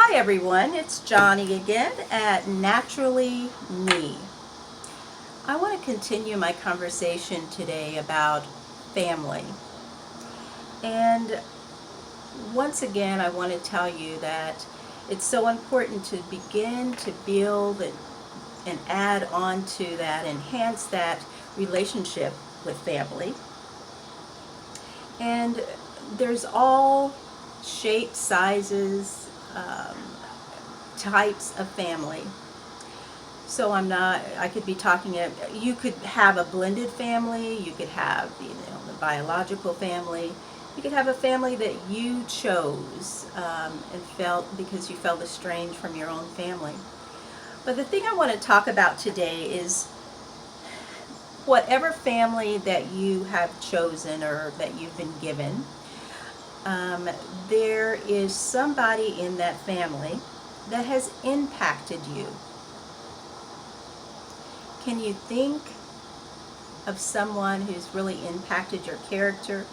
Hi everyone, it's Johnny again at Naturally Me. I want to continue my conversation today about family. And once again, I want to tell you that it's so important to begin to build and add on to that, enhance that relationship with family. And there's all shapes, sizes, types of family. So I could be talking, you could have a blended family, you could have, the biological family, you could have a family that you chose and felt because you felt estranged from your own family. But the thing I want to talk about today is whatever family that you have chosen or that you've been given, there is somebody in that family that has impacted you. Can you think of someone who's really impacted your character?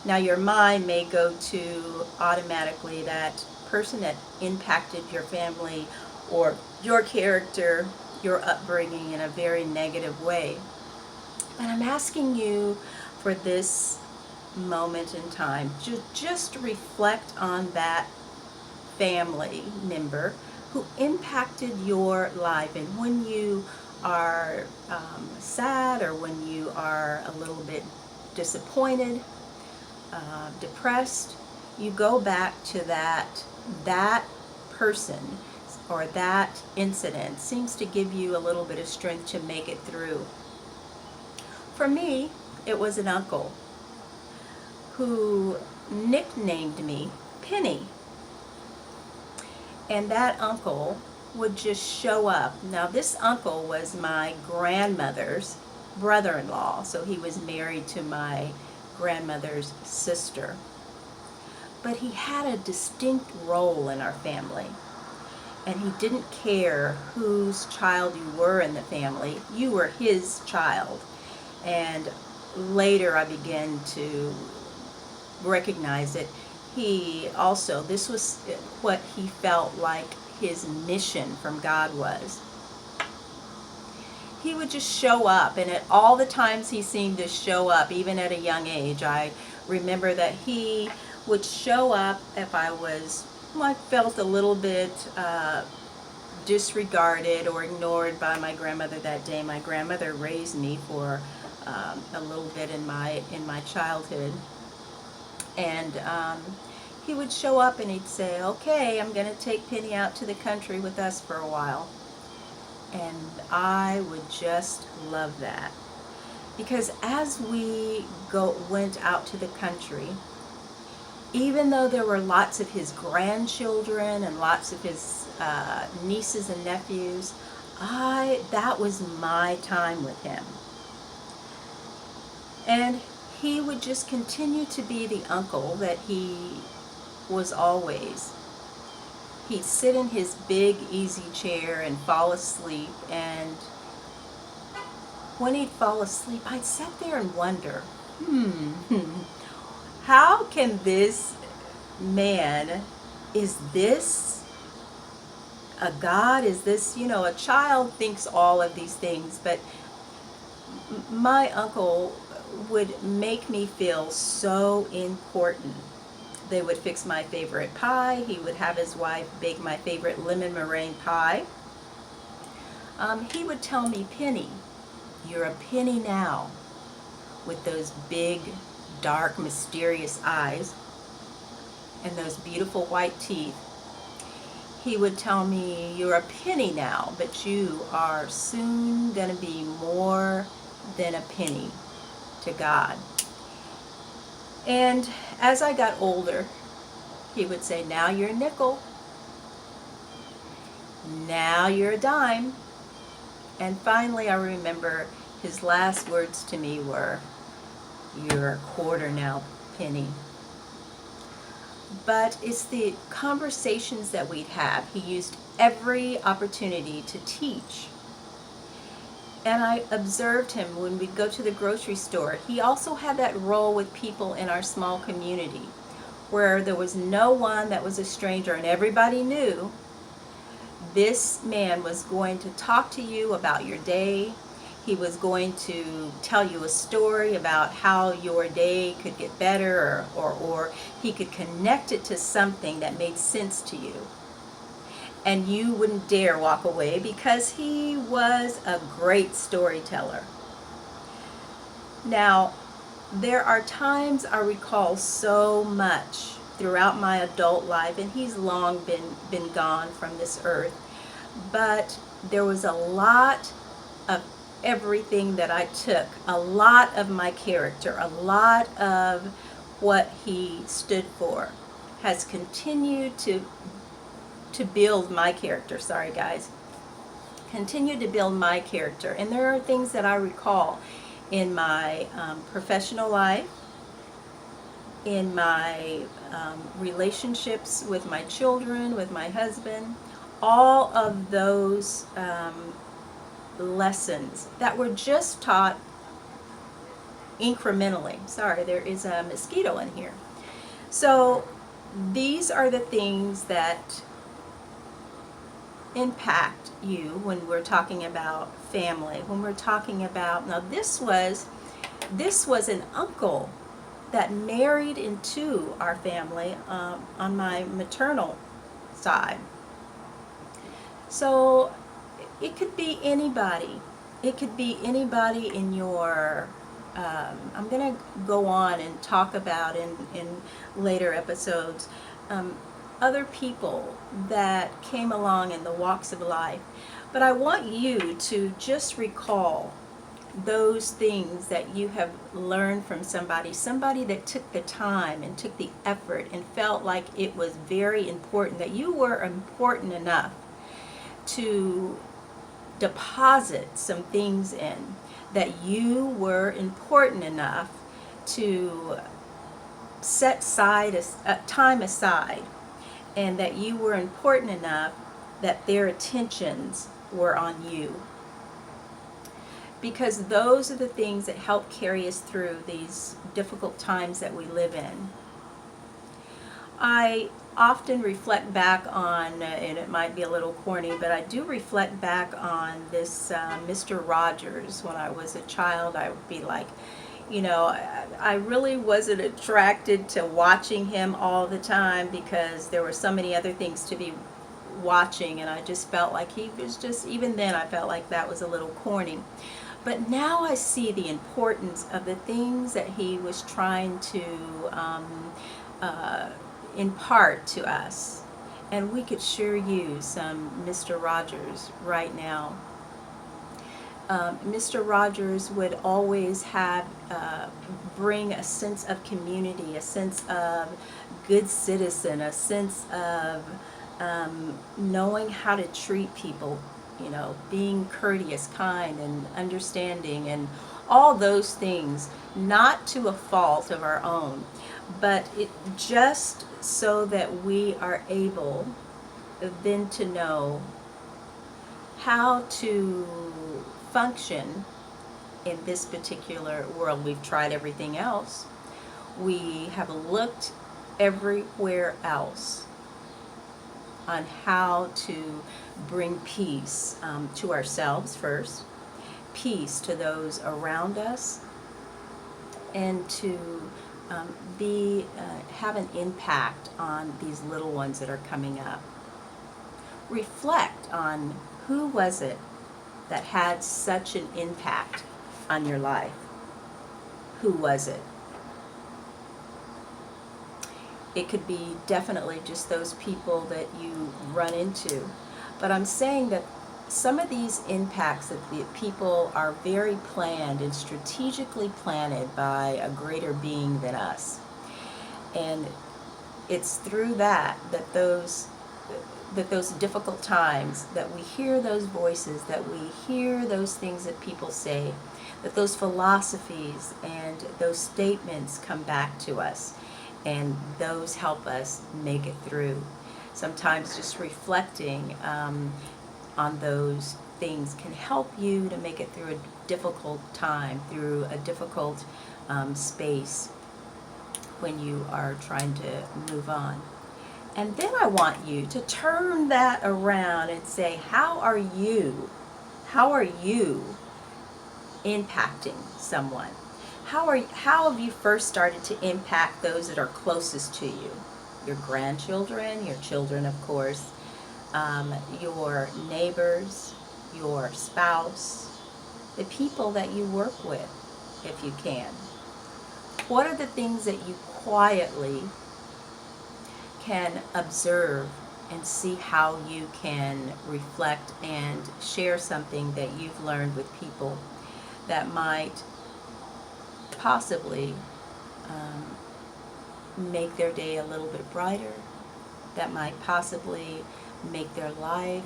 Now your mind may go to automatically that person that impacted your family or your character, your upbringing in a very negative way. And I'm asking you for this moment in time, just reflect on that family member who impacted your life, and when you are sad or when you are a little bit disappointed, depressed, you go back to that person or that incident seems to give you a little bit of strength to make it through. For me, it was an uncle who nicknamed me Penny. And that uncle would just show up. Now this uncle was my grandmother's brother-in-law, so he was married to my grandmother's sister. But he had a distinct role in our family, and he didn't care whose child you were in the family. You were his child. And later I began to recognize it. This was what he felt like his mission from God was. He would just show up, and at all the times he seemed to show up, even at a young age, I remember that he would show up if I felt a little bit disregarded or ignored by my grandmother that day. My grandmother raised me for a little bit in my childhood. And he would show up and he'd say, okay, I'm going to take Penny out to the country with us for a while. And I would just love that. Because as we went out to the country, even though there were lots of his grandchildren and lots of his nieces and nephews, that was my time with him. And he would just continue to be the uncle that he was always. He'd sit in his big easy chair and fall asleep, and when he'd fall asleep, I'd sit there and wonder, how can this man, is this a God? Is this, a child thinks all of these things, but my uncle would make me feel so important. They would fix my favorite pie. He would have his wife bake my favorite lemon meringue pie. He would tell me, Penny, you're a penny now, with those big, dark, mysterious eyes and those beautiful white teeth. He would tell me, you're a penny now, but you are soon going to be more than a penny to God. And as I got older, he would say, now you're a nickel, now you're a dime. And finally I remember his last words to me were, you're a quarter now, Penny. But it's the conversations that we'd have. He used every opportunity to teach. And I observed him when we'd go to the grocery store. He also had that role with people in our small community where there was no one that was a stranger and everybody knew. This man was going to talk to you about your day. He was going to tell you a story about how your day could get better, or he could connect it to something that made sense to you. And you wouldn't dare walk away because he was a great storyteller. Now, there are times I recall so much throughout my adult life, and he's long been gone from this earth, but there was a lot of everything that I took, a lot of my character, a lot of what he stood for has continued to build my character. Sorry guys. Continued to build my character. And there are things that I recall in my professional life, in my relationships with my children, with my husband, all of those lessons that were just taught incrementally. Sorry, there is a mosquito in here. So these are the things that impact you when we're talking about family, when we're talking about, now this was an uncle that married into our family on my maternal side. So it could be anybody. It could be anybody in your, I'm going to go on and talk about in later episodes, other people that came along in the walks of life. But I want you to just recall those things that you have learned from somebody that took the time and took the effort and felt like it was very important, that you were important enough to deposit some things in, that you were important enough to set time aside, and that you were important enough that their attentions were on you. Because those are the things that help carry us through these difficult times that we live in. I often reflect back on, and it might be a little corny, but I do reflect back on this Mr. Rogers. When I was a child, I would be like, I really wasn't attracted to watching him all the time because there were so many other things to be watching, and I just felt like he was just, even then I felt like that was a little corny. But now I see the importance of the things that he was trying to impart to us. And we could sure use some Mr. Rogers right now. Mr. Rogers would always bring a sense of community, a sense of good citizen, a sense of knowing how to treat people, being courteous, kind, and understanding, and all those things, not to a fault of our own, but it just so that we are able then to know how to function in this particular world. We've tried everything else. We have looked everywhere else on how to bring peace to ourselves first, peace to those around us, and to have an impact on these little ones that are coming up. Reflect on who was it that had such an impact on your life. Who was it? It could be definitely just those people that you run into. But I'm saying that some of these impacts that the people are very planned and strategically planted by a greater being than us. And it's through that those difficult times, that we hear those voices, that we hear those things that people say, that those philosophies and those statements come back to us, and those help us make it through. Sometimes just reflecting on those things can help you to make it through a difficult time, through a difficult space. when you are trying to move on. And then I want you to turn that around and say, how are you? How are you impacting someone? How have you first started to impact those that are closest to you? Your grandchildren, your children, of course, your neighbors, your spouse, the people that you work with, if you can. What are the things that you quietly can observe and see how you can reflect and share something that you've learned with people that might possibly make their day a little bit brighter, that might possibly make their life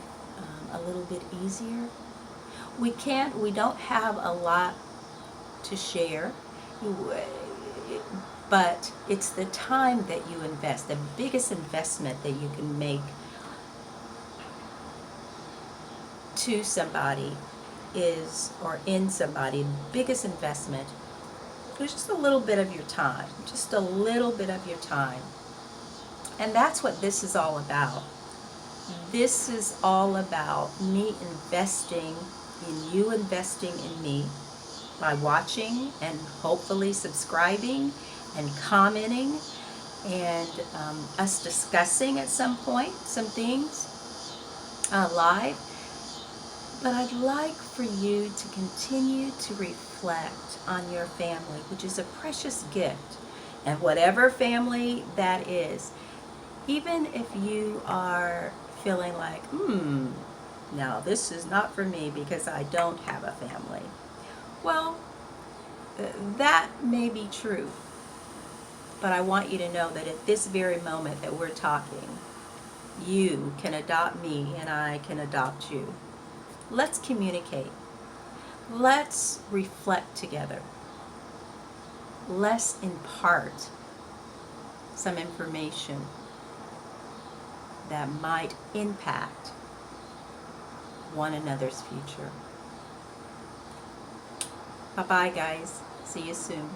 a little bit easier? We don't have a lot to share, but it's the time that you invest. The biggest investment that you can make to somebody is, or in somebody, the biggest investment is just a little bit of your time, just a little bit of your time. And that's what this is all about. This is all about me investing in you, investing in me by watching and hopefully subscribing and commenting, and us discussing at some point some things live. But I'd like for you to continue to reflect on your family, which is a precious gift, and whatever family that is. Even if you are feeling like, now this is not for me because I don't have a family. Well, that may be true. But I want you to know that at this very moment that we're talking, you can adopt me and I can adopt you. Let's communicate. Let's reflect together. Let's impart some information that might impact one another's future. Bye-bye, guys. See you soon.